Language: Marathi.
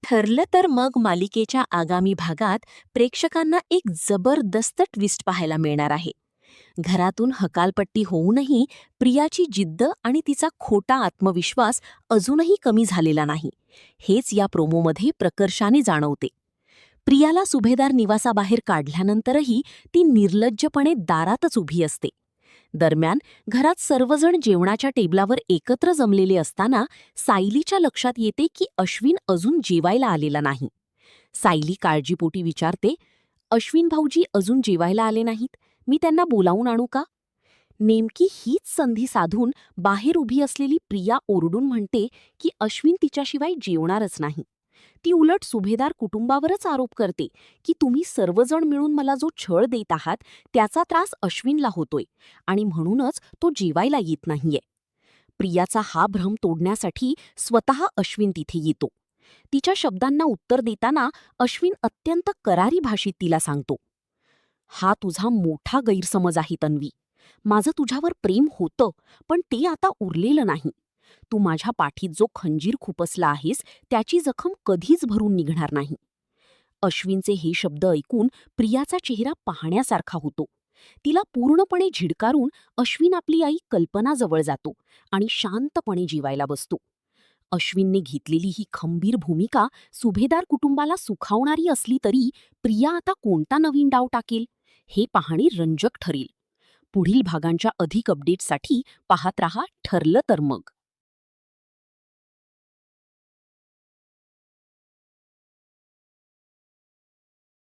ठरलं तर मग मालिकेच्या आगामी भागात प्रेक्षकांना एक जबरदस्त ट्विस्ट पाहायला मिळणार आहे. घरातून हकालपट्टी होऊनही प्रियाची जिद्द आणि तिचा खोटा आत्मविश्वास अजूनही कमी झालेला नाही, हेच या प्रोमोमध्ये प्रकर्षाने जाणवते. प्रियाला सुभेदार निवासाबाहेर काढल्यानंतरही ती निर्लज्जपणे दारातच उभी असते. दरम्यान घरात सर्वजण जेवणाच्या टेबलावर एकत्र जमलेले असताना सायलीच्या लक्षात येते की अश्विन अजून जेवायला आलेला नाही. सायली काळजीपोटी विचारते, "अश्विन भाऊजी अजून जेवायला आले नाहीत, मी त्यांना बोलावून आणू का?" नेमकी हीच संधी साधून बाहेर उभी असलेली प्रिया ओरडून म्हणते की अश्विन तिच्याशिवाय जेवणारच नाही. ती उलट सुभेदार कुटुंबावरच आरोप करते की तुम्ही सर्वजण मिळून मला जो छळ देत आहात त्याचा त्रास अश्विनला होतोय आणि म्हणूनच तो जेवायला येत नाहीये. प्रियाचा हा भ्रम तोडण्यासाठी स्वतः अश्विन तिथे येतो. तिच्या शब्दांना उत्तर देताना अश्विन अत्यंत करारी भाषेत तिला सांगतो, "हा तुझा मोठा गैरसमज आहे तन्वी. माझं तुझ्यावर प्रेम होतं, पण ते आता उरलेलं नाही. तू माझ्या पाठीत जो खंजीर खुपसला आहेस त्याची जखम कधीच भरून निघणार नाही." अश्विनचे हे शब्द ऐकून प्रियाचा चेहरा पाहण्यासारखा होतो. तिला पूर्णपणे झिडकारून अश्विन आपली आई कल्पनाजवळ जातो आणि शांतपणे जेवायला बसतो. अश्विनने घेतलेली ही खंबीर भूमिका सुभेदार कुटुंबाला सुखावणारी असली तरी प्रिया आता कोणता नवीन डाव टाकेल हे पाहणे रंजक ठरेल. पुढील भागांच्या अधिक अपडेट्ससाठी पाहत रहा ठरलं तर मग.